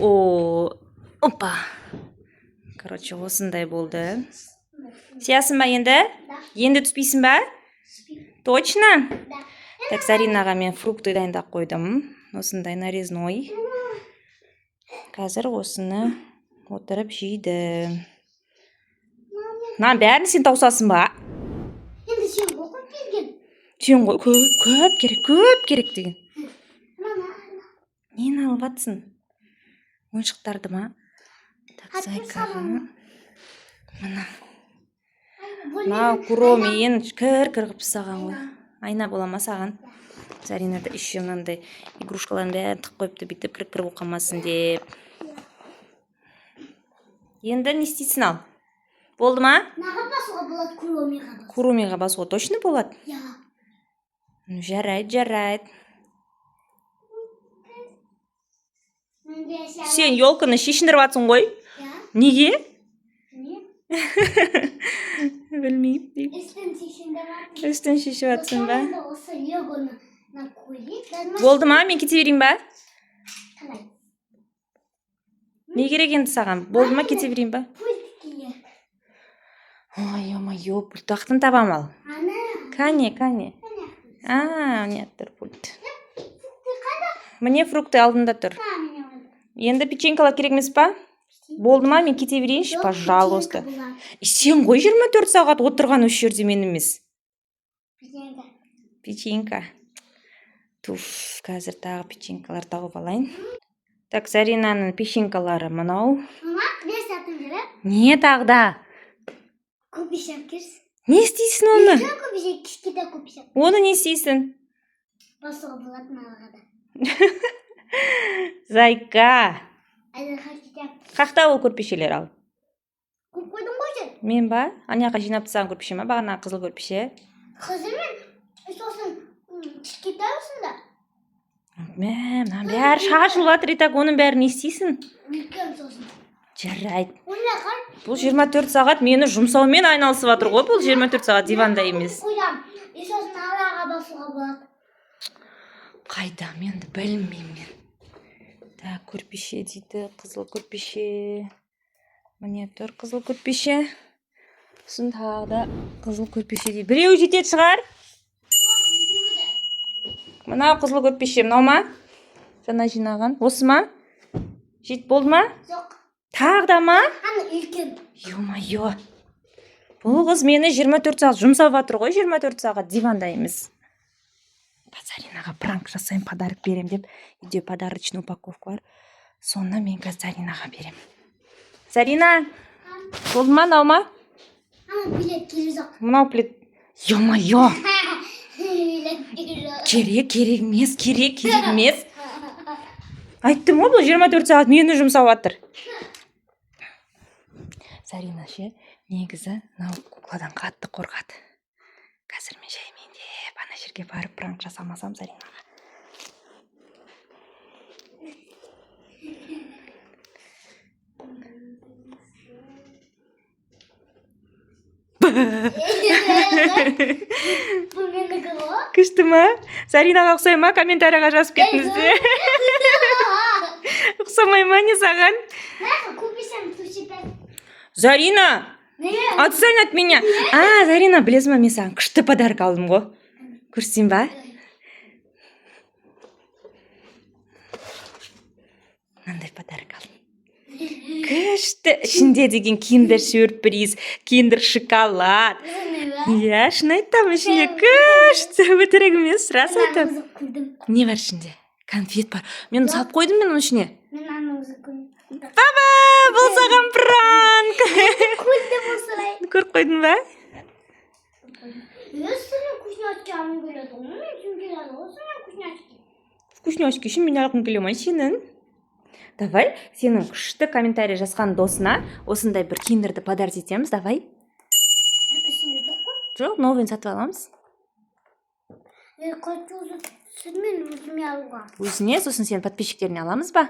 О, опа. Короче, осындай болды. Сиясың ба енді? Енді түспейсің ба? Точно? Так, Заринаға мен фрукты дайындап қойдым. Осындай нарезной. Қазір осыны отырып жейді. Бәрін сен таусасың ба? Енді сен оқып келген. Сен ғой көп керек деген. Нені алып жатсың? Ойыншықтарды ма? Так, Зайкаға. Мынау куромен кір қылып тастаған ғой. Айна бола ма саған? Зарина да еще мынандай игрушкаларын бәрін тығып қойыпты, бүйтіп кір болып қалмасын деп. Енді не істейсің ал? Болды ма? Наға басуға болады куромиға бас. Куромиға басуға точно болады? Я. Жарайды. Сен елканы шешіндіріп жатсың ғой? Я. Неге? Не? Білмеймін. Үстін шешіп жатсың ба? Осы легоны көйлек. Болды ма? Мен кете берейін ба? Қалай? Не керек енді саған? Болды ма? Кете берейін ба? Пульт керек. Ой, пульт уақытын табам ал. Ана. Кәне. Не тұр пульт. Міне фрукты алдында тұр. Енді печенькалар керек емес па? Болды ма? Мен кете берейінші, пожалуйста. Сен ғой 24 сағат отырған осы жерде мен емес. Печенька. Туф, қазір тағы печенькалар тауып алайын. Так, Заринаның печенькалары мынау. Мама, не сатың керек? Не тағда? Көпешек керс. Не істейсің оны? Көпешек, кішкеде көпешек. Оны не істейсің? Басуға болады мағада. Зайка. Әлі қайтетем. Қақта ол көрпешелер ал? Көп қойдың ғой сен? Мен ба? Аняқа жинап тастаған көрпеше ма? Бағана қызыл көрпеше. Қызы мен сосын кішкеде осында. Мынау бәрі шашылып жатыр, и так оның бәрін не істейсің? Үлкен сосын. Жарайды. Онда қар. Бұл 24 сағат мені жұмсаумен айналысып жатыр ғой, бұл 24 сағат диванда емес. Қойдам. И сосын араға басуға болады. Қайда, менді білмеймін мен. Так, көрпеше дейді, қызыл көрпеше. Міне тұр қызыл көрпеше. Сосын тағы да қызыл көрпеше дейді. Біреу жетеді шығар? Мынау қызыл көрпеше, мынау ма? Жаңа жинаған. Осы ма? Жет болды ма? Жоқ. Тағы да ма? Ана үлкен. Ё-майо. Бұл қыз мені 24 сағат жұмсап жатыр ғой, 24 сағат диванда емес. Заринаға пранк жасайын, подарок берем деп, үйде подарочный упаковка бар. Соны мен қазір Заринаға берем. Зарина, болды ма, мынау ма? Ана билет келе жоқ. Мынау плит. Ё-майо. Билет келе жоқ. Керек емес. Айттым ғой, бұл 24 сағат мені жұмсап жатыр. Зарина ше, негізі мынау кукладан қатты қорқады. Қазір мен жаймен деп ана жерге барып пранк жасамасам Заринаға. Бұл менікі ғой. Күшті ма? Заринаға ұқсай ма? Комментарияға жазып кетіңіздер. Ұқсамай ма не саған? Көпесем төсепен. Зарина! Отстань от меня! Зарина, білесің ма, мен саған күшті подарок алдым ғой. Көрсетейін ба? Мынандай подарок алдым. Күшті. Ішінде деген киндер сюрприз, киндер шоколад. Иә, шын айтам, ішінде күшті. Өтірік емес, рас айтам. Не бар ішінде? Конфет бар. Мен салып қойдым мен оның ішіне. Мен анаңызы көрдім. Баба, бұл саған пранк. Көрді болсылай. Көріп қойдың ба? Өстінің вкусняшки алғым келеді ғой. Мен үшін келеді ғой, осының вкусняшки. Вкусняшки үшін мен алғым келе ма сенің? Давай, сенің күшті комментарий жазған досына осындай бір киндерді подарок етеміз, давай. Жоқ, новыйын сатып аламыз. Хочу мен өзіме алуға. Өзіне, сосын сен подписчиктеріне аламыз ба?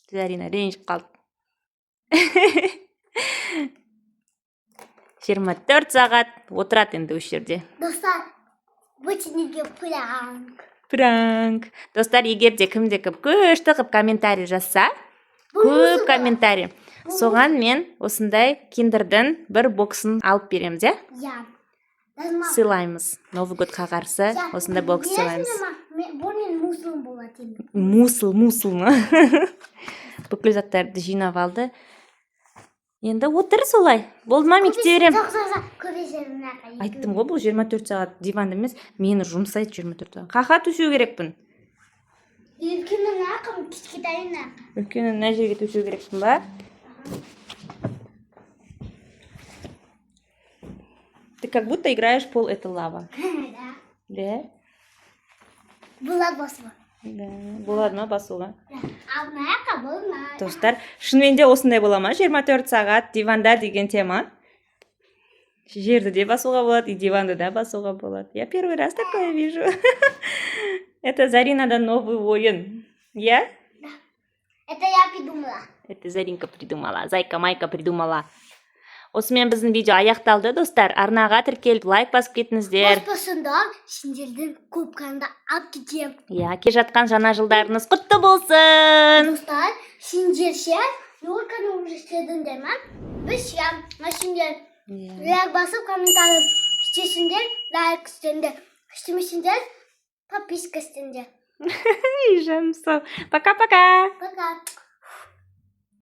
Зарина ренжіп қалды. 24 сағат отырады енді осы жерде. Достар, бұл неге пранк. Пранк. Достар, егерде кімде-кім күшті қып комментарий жазса, көп комментарий. Соған мен осындай киндердің бір боксын алып береміз, иә? Я. Сыйлаймыз. Новый годқа қарсы осындай бокс сыйлаймыз. Бұның мусылым болады. Мусыл ма? Бүкіл заттарды жинап алды. Енді отыр солай. Болды ма, мектепке берем. Айттым ғой, бұл 24 сағат диванда емес, мені жұмсайды 24 сағат. Қақа төсеу керекпін. Үлкеннің ақым, кішкентайың ақым. Үлкені мына жерге төсеу керекпін ба? Ты как будто играешь пол это лава. Да? Болады басуға. Да. Болады ма басуға? Ал маяққа болмайды. Достар, шынымен де осындай бола ма? 24 сағат диванда деген тема. Жерді де басуға болады, и диванды да басуға болады. Я первый раз такое вижу. Это Заринадан новый ойын. Я? Да. Это я придумала. Это Заринка придумала. Зайка Майка придумала. Осымен біздің видео аяқталды, достар. Арнаға тіркеліп, лайк басып кетіңіздер. Баспасында сендердің көп қанда алып кетем. Я, ке жатқан жаңа жылдарыңыз құтты болсын. Достар, сендер ше, норканы уже істедіңдер ма? Біз ше, сендер лайк басып, комментарий істесіңдер, лайк істеңдер. Істемесіңдер, подписка істеңдер. Жаным, пока-пока. Пока.